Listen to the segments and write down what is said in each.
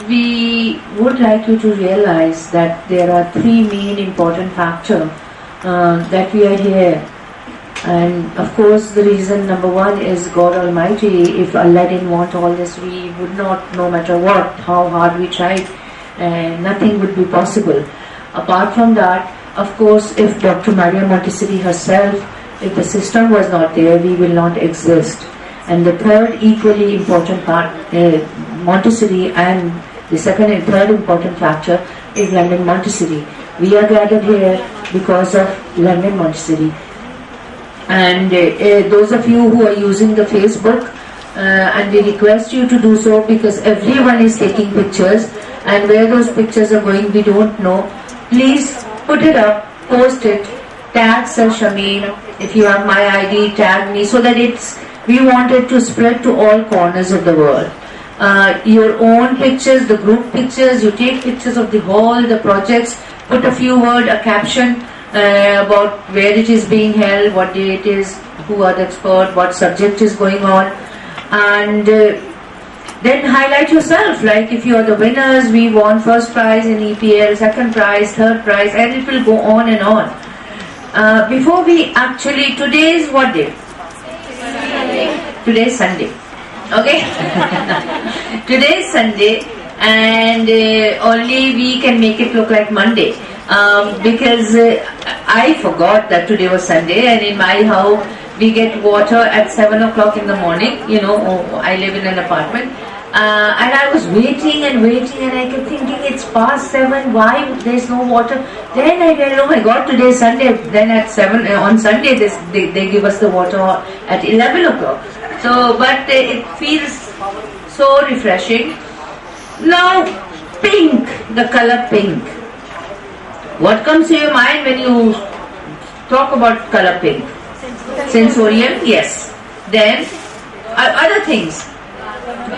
we would like you to realize that there are three main important factors that we are here. And of course the reason number one is God Almighty. If Allah didn't want all this, we would not, no matter what, how hard we tried, nothing would be possible. Apart from that, of course, if Dr. Maria Montessori herself, if the system was not there, we will not exist. And the third equally important part, Montessori, and the second and third important factor is London Montessori. We are gathered here because of London Montessori. And those of you who are using the Facebook, and we request you to do so because everyone is taking pictures, and where those pictures are going we don't know. Please put it up, post it, tag Sir Shamim. If you have my ID, tag me, so that we want it to spread to all corners of the world. Your own pictures, the group pictures, you take pictures of the hall, the projects, put a few words, a caption about where it is being held, what day it is, who are the experts, what subject is going on, and then highlight yourself. Like if you are the winners, we won first prize in EPL, second prize, third prize, and it will go on and on. Before we actually, today is what day? Today is Sunday. Okay? Today is Sunday, and only we can make it look like Monday. Because I forgot that today was Sunday, and in my house we get water at 7 o'clock in the morning. You know, I live in an apartment, and I was waiting, and I kept thinking it's past 7. Why there's no water? Then I realized, oh my God, today is Sunday. Then at 7 on Sunday they give us the water at 11 o'clock. So, but it feels so refreshing. Now, pink, the color pink. What comes to your mind when you talk about color pink? Sensorial, yes. Then other things.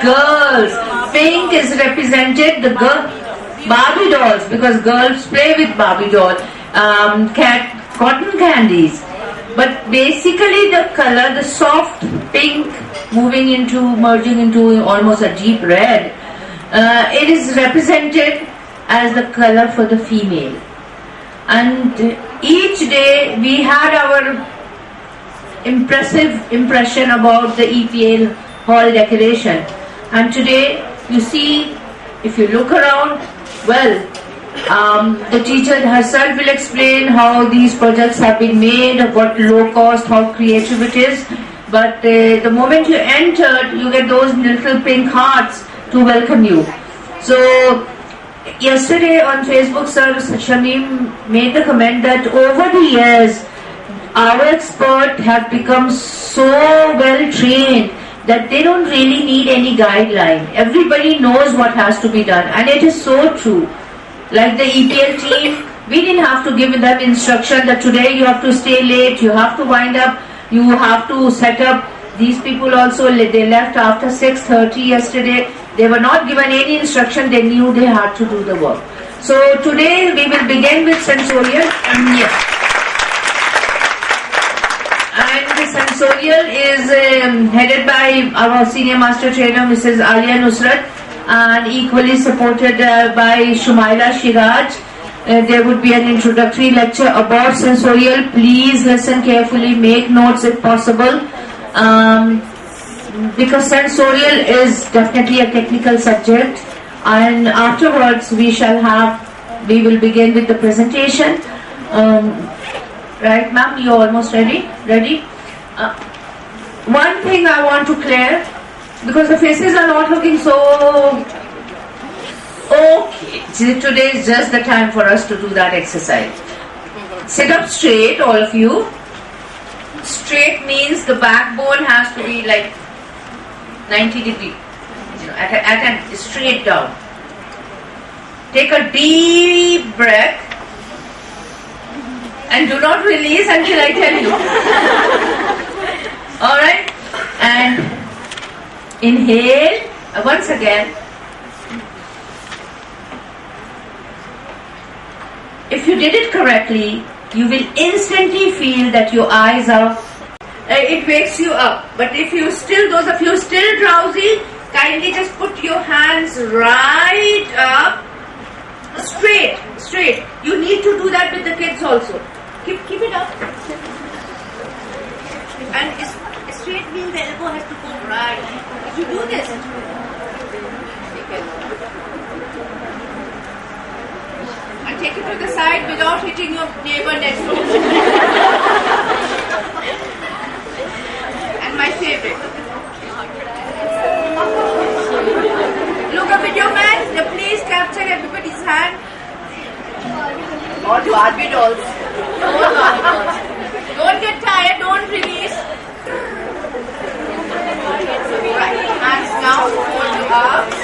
Girls, pink is represented the girl Barbie dolls, because girls play with Barbie doll, cotton candies. But basically the color, the soft pink, merging into almost a deep red, it is represented as the color for the female. And each day we had our impressive impression about the EPL hall decoration. And today you see, if you look around, well, the teacher herself will explain how these projects have been made, what low cost, how creative it is. But the moment you entered, you get those little pink hearts to welcome you. So yesterday on Facebook, Sir Shamim made the comment that over the years, our experts have become so well trained that they don't really need any guideline. Everybody knows what has to be done, and it is so true. Like the EPL team, we didn't have to give them instruction that today you have to stay late, you have to wind up, you have to set up. These people also, they left after 6:30 yesterday. They were not given any instruction, they knew they had to do the work. So today we will begin with sensorial. And the sensorial is headed by our senior master trainer, Mrs. Alia Nusrat, and equally supported by Shumaila Shiraj. There would be an introductory lecture about sensorial. Please listen carefully, make notes if possible. Because sensorial is definitely a technical subject, and afterwards we will begin with the presentation. Right, ma'am, you're almost ready? One thing I want to clear, because the faces are not looking so okay. Today is just the time for us to do that exercise. Sit up straight, all of you. Straight means the backbone has to be like 90 degrees, at a straight down. Take a deep breath and do not release until I tell you. Alright? And inhale once again. If you did it correctly, you will instantly feel that your eyes are, it wakes you up. But if you those of you still drowsy, kindly just put your hands right up, straight, straight. You need to do that with the kids also. Keep it up. And straight means the elbow has to go right. If you do this, and take it to the side without hitting your neighbor next door. And my favorite. Look, a video man, please capture everybody's hand. All Barbie dolls. All Barbie dolls. Don't get tired, don't release. Right, hands down, hold your arms.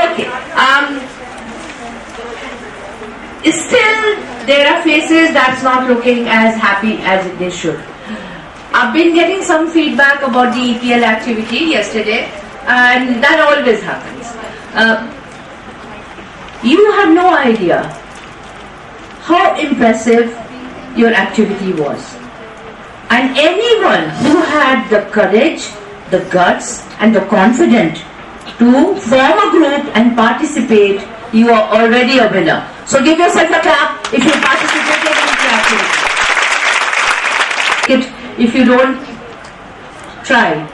Okay. Still, there are faces that's not looking as happy as they should. I've been getting some feedback about the EPL activity yesterday, and that always happens. You have no idea how impressive your activity was. And anyone who had the courage, the guts, and the confidence to form a group and participate, you are already a winner. So give yourself a clap if you participated in the activity. If you don't try.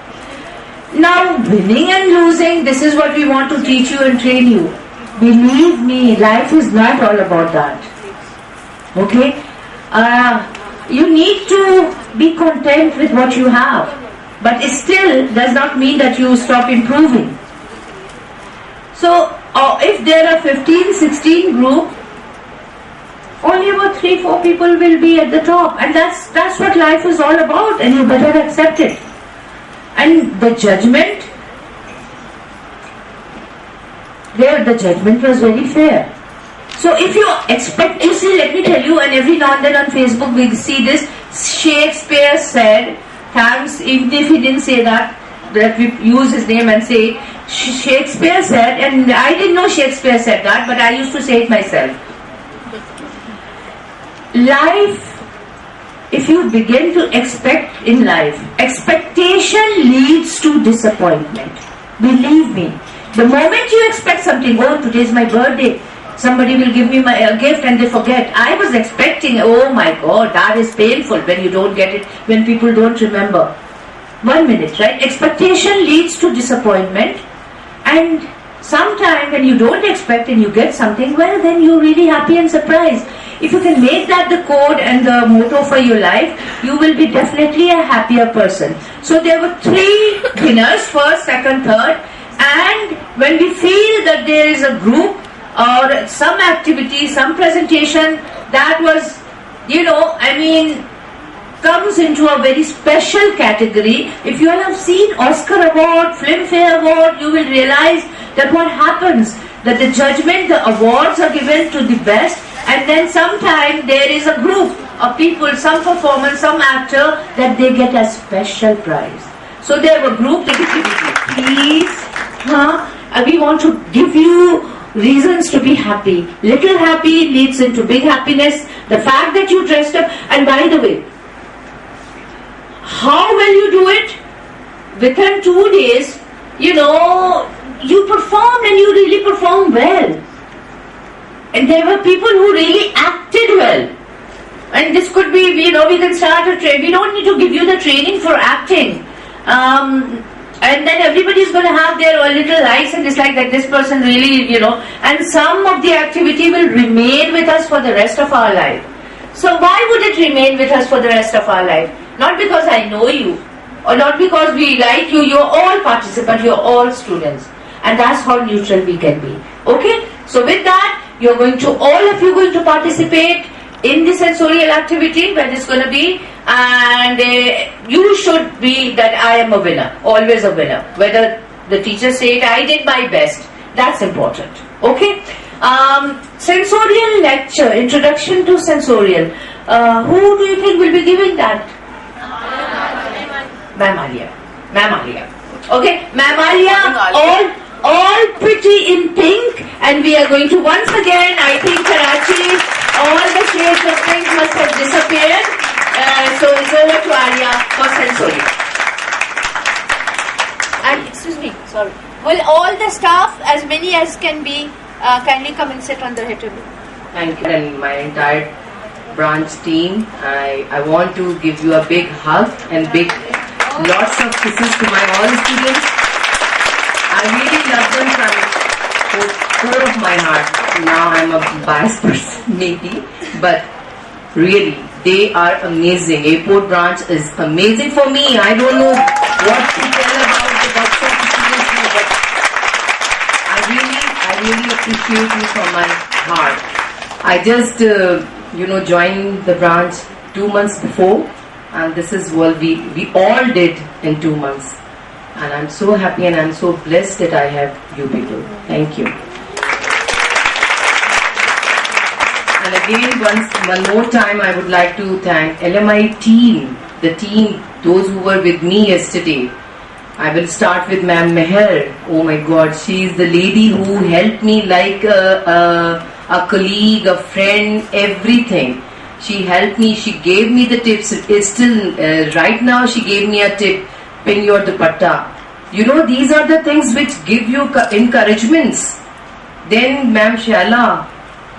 Now, winning and losing, this is what we want to teach you and train you. Believe me, life is not all about that. Okay? You need to be content with what you have. But it still does not mean that you stop improving. So, if there are 15, 16 group, only about 3-4 people will be at the top. And that's what life is all about, and you better accept it. And the judgment, the judgment was very fair. So if you expect, you see, let me tell you, and every now and then on Facebook we see this, Shakespeare said, thanks, even if he didn't say that we use his name and say, Shakespeare said, and I didn't know Shakespeare said that, but I used to say it myself. Life, if you begin to expect in life, expectation leads to disappointment. Believe me. The moment you expect something, oh, today's my birthday, somebody will give me a gift and they forget. I was expecting, oh my God, that is painful when you don't get it, when people don't remember. 1 minute, right? Expectation leads to disappointment, and sometime when you don't expect and you get something, well, then you're really happy and surprised. If you can make that the code and the motto for your life, you will be definitely a happier person. So there were 3 winners, first, second, third, and when we feel that there is a group or some activity, some presentation that was, comes into a very special category. If you have seen Oscar Award, Filmfare Award, you will realize that what happens, that the judgment, the awards are given to the best, and then sometime there is a group of people, some performance, some actor, that they get a special prize. So there were group activity. Please, we want to give you reasons to be happy. Little happy leads into big happiness. The fact that you dressed up, and by the way, how well you do it, within 2 days, you performed and you really performed well. And there were people who really acted well. And this could be, we can start a train. We don't need to give you the training for acting. And then everybody's going to have their own little likes and dislikes, that this person really, and some of the activity will remain with us for the rest of our life. So why would it remain with us for the rest of our life? Not because I know you, or not because we like you, you're all participants, you're all students. And that's how neutral we can be. Okay? So with that, all of you going to participate in the sensorial activity, when it's going to be, and you should be that I am a winner, always a winner. Whether the teacher say it, I did my best, that's important. Okay? Sensorial lecture, introduction to sensorial. Who do you think will be giving that? Ma'am Alia. Okay, Ma'am Alia, all pretty in pink, and we are going to once again, I think Karachi, all the shades of pink must have disappeared. sorry. And excuse me, sorry. Will all the staff, as many as can be, kindly come and sit on the head table? Thank you, and my entire branch team. I want to give you a big hug and big lots of kisses to my all students. I really love them from core of my heart. Now I'm a biased person maybe, but really they are amazing. Airport branch is amazing for me. I don't know what to tell about the workshop students now, but I really appreciate you from my heart. I just joined the branch 2 months before, and this is what we all did in 2 months. And I'm so happy and I'm so blessed that I have you people. Thank you. And again, one more time, I would like to thank LMI team, the team, those who were with me yesterday. I will start with Ma'am Meher. Oh my God, she is the lady who helped me like a colleague, a friend, everything. She helped me, she gave me the tips. It's still, right now she gave me a tip, pin your dupatta. You know, these are the things which give you encouragements. Then Ma'am Shala,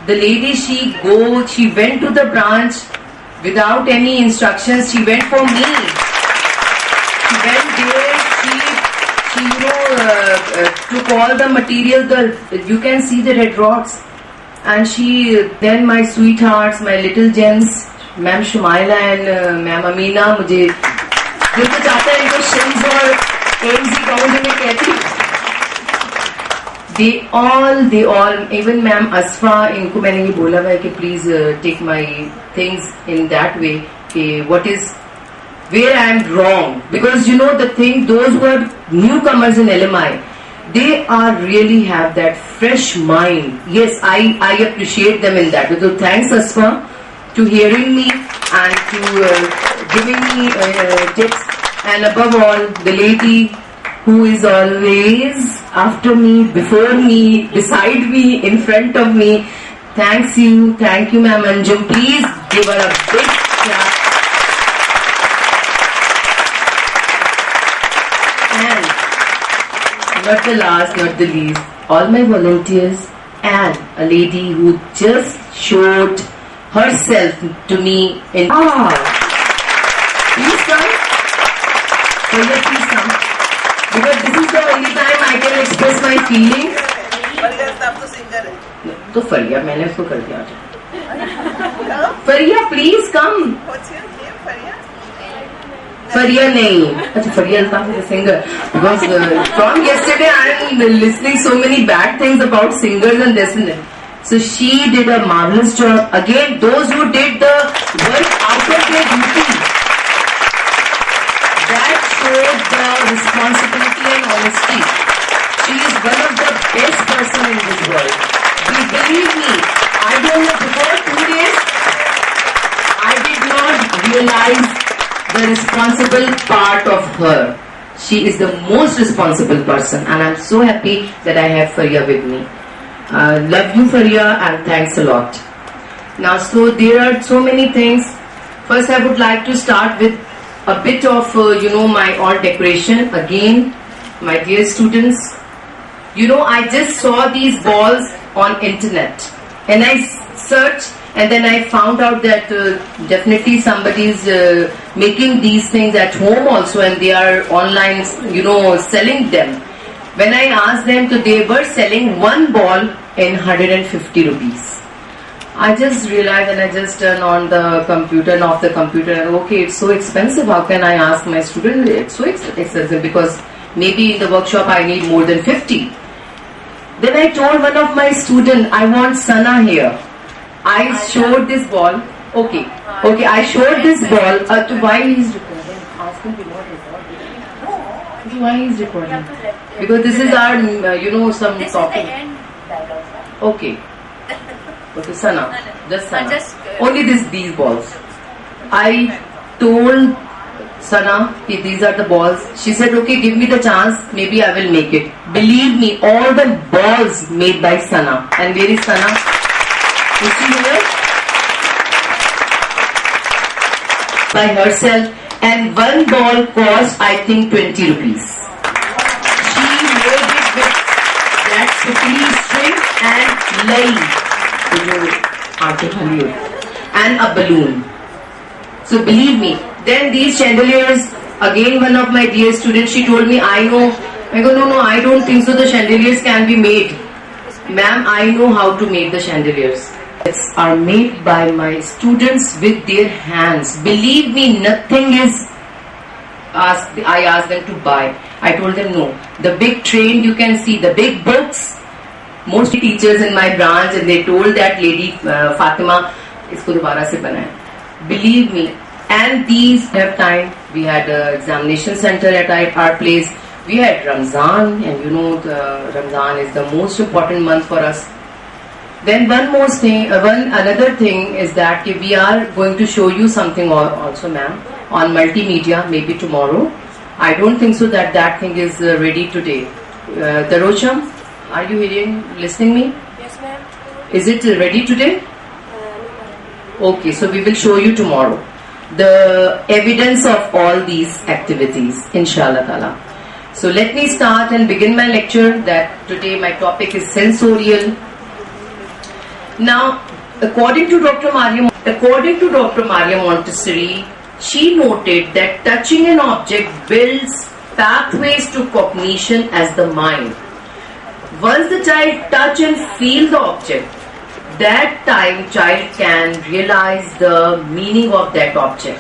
the lady, she went to the branch without any instructions. She went for me. She went there, she took all the material, you can see the red rods. And then my sweethearts, my little gems, Ma'am Shumaila and Ma'am Amina, मुझे दिल तो चाहता है इनको शिम्स और AIIMS ही कहूँ जो मैं कहती They all, even Ma'am Asfa, इनको मैंने ये बोला हुआ है कि please take my things in that way, where I am wrong. Because you know the thing, those who are newcomers in LMI, they are really have that fresh mind. Yes, I appreciate them in that. So thanks Asfa to hearing me and to giving me tips. And above all, the lady who is always after me, before me, beside me, in front of me. Thank you Ma'am Anjum. Please give her a big clap. And not the last, not the least, all my volunteers and a lady who just showed herself to me in please come. Please come. Because this is the only time I can express my feelings. तो फरिया मैंने उसको कर दिया. फरिया please come. Fariya nahi. Achha, Fariya Altaf is a singer. Because from yesterday I am listening so many bad things about singers and this and that. So she did a marvelous job. Again, those who did the work out of their duty, that showed the responsibility and honesty. She is one of the best person in this world. Believe me, I don't know, before 2 days, I did not realize the responsible part of her. She is the most responsible person, and I'm so happy that I have Fariya with me. Love you, Fariya, and thanks a lot. Now, so there are so many things. First, I would like to start with a bit of, my all decoration. Again, my dear students, I just saw these balls on internet, and I searched. And then I found out that definitely somebody is making these things at home also, and they are online, selling them. When I asked them, they were selling one ball in 150 rupees. I just realized, and I just turned on the computer and off the computer, and okay, it's so expensive. How can I ask my student? It's so expensive because maybe in the workshop I need more than 50. Then I told one of my students, I want Sana here. I showed this ball. Okay. I showed this ball. Why he's recording? Ask him what recording. Why he's recording? Because this is our, some topic. Okay. Okay, Sana. Just Sana. Only these balls. I told Sana, these are the balls. She said, okay, give me the chance. Maybe I will make it. Believe me, all the balls made by Sana. And where is Sana? Is she here? By herself, and one ball cost, I think, 20 rupees. She made it with that supli string and lei, and a balloon. So believe me, then these chandeliers, again one of my dear students, she told me, I know. I go, no, I don't think so, the chandeliers can be made. Ma'am, I know how to make the chandeliers. Are made by my students with their hands. Believe me, nothing is I asked them to buy. I told them no. The big train you can see, the big books, most teachers in my branch, and they told that lady Fatima, isko dobara se banaya. Believe me, and these have time. We had an examination center at our place. We had Ramzan, and you know Ramzan is the most important month for us. Then another thing is that we are going to show you something also, ma'am, on multimedia, maybe tomorrow. I don't think so that thing is ready today. Darocham, are you listening me? Yes, ma'am. Is it ready today? Okay, so we will show you tomorrow the evidence of all these activities, inshallah ta'ala. So let me start and begin my lecture. That today my topic is sensorial. Now, according to Dr. Maria Montessori, she noted that touching an object builds pathways to cognition as the mind. Once the child touch and feel the object, that time child can realize the meaning of that object,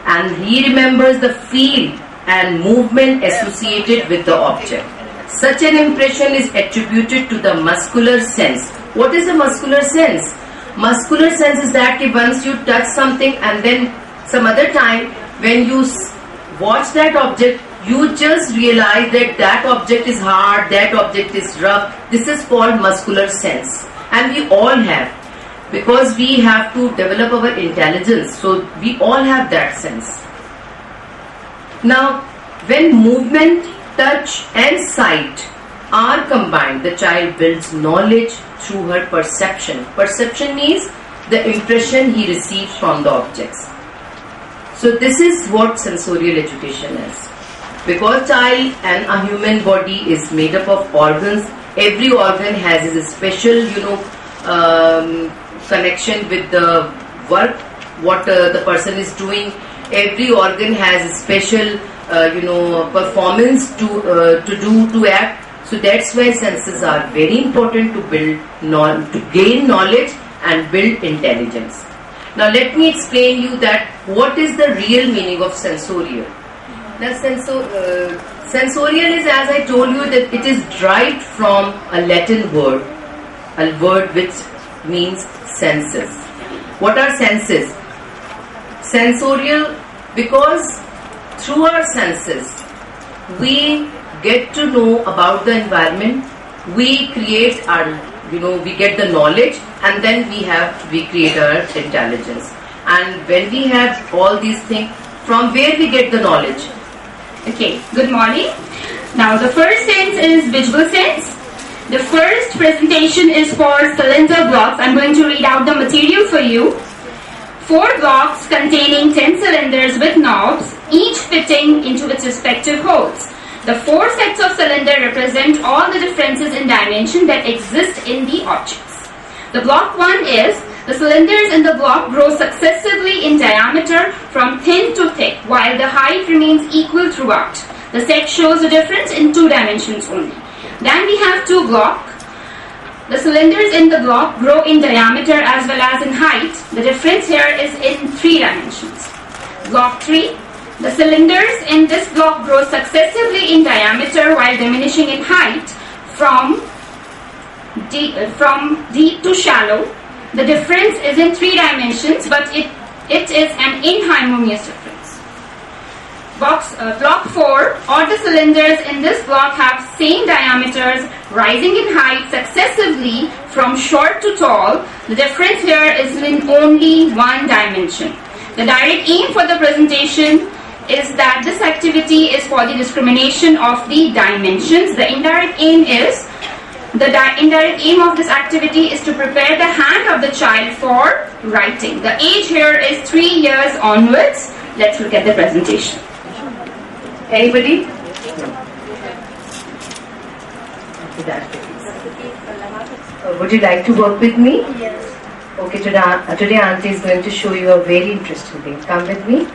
and he remembers the feel and movement associated with the object. Such an impression is attributed to the muscular sense. What is the muscular sense? Muscular sense is that once you touch something and then some other time when you watch that object, you just realize that object is hard, that object is rough. This is called muscular sense. And we all have, because we have to develop our intelligence, so we all have that sense. Now, when movement, touch and sight are combined, the child builds knowledge through her perception. Perception means the impression he receives from the objects. So this is what sensorial education is. Because child and a human body is made up of organs, every organ has its special, connection with the work, what the person is doing. Every organ has a special, performance to act. So that's why senses are very important to to gain knowledge and build intelligence. Now let me explain you that what is the real meaning of sensorial. Now sensorial is, as I told you, that it is derived from a Latin word, a word which means senses. What are senses? Sensorial, because through our senses we get to know about the environment, we create our, we get the knowledge, and then we create our intelligence. And when we have all these things, from where we get the knowledge? Okay, good morning. Now the first sense is visual sense. The first presentation is for cylinder blocks. I'm going to read out the material for you. 4 blocks containing 10 cylinders with knobs, each fitting into its respective holes. The 4 sets of cylinders represent all the differences in dimension that exist in the objects. The block 1 is, the cylinders in the block grow successively in diameter from thin to thick, while the height remains equal throughout. The set shows a difference in 2 dimensions only. Then we have 2 blocks. The cylinders in the block grow in diameter as well as in height. The difference here is in 3 dimensions. Block 3. The cylinders in this block grow successively in diameter while diminishing in height from deep to shallow. The difference is in 3 dimensions, but it is an inharmonious difference. Block 4, all the cylinders in this block have same diameters rising in height successively from short to tall. The difference here is in only 1 dimension. The direct aim for the presentation is that this activity is for the discrimination of the dimensions. The indirect aim is, of this activity is to prepare the hand of the child for writing. The age here is 3 years onwards. Let's look at the presentation. Anybody? Would you like to work with me? Yes. Okay, today Auntie is going to show you a very interesting thing. Come with me.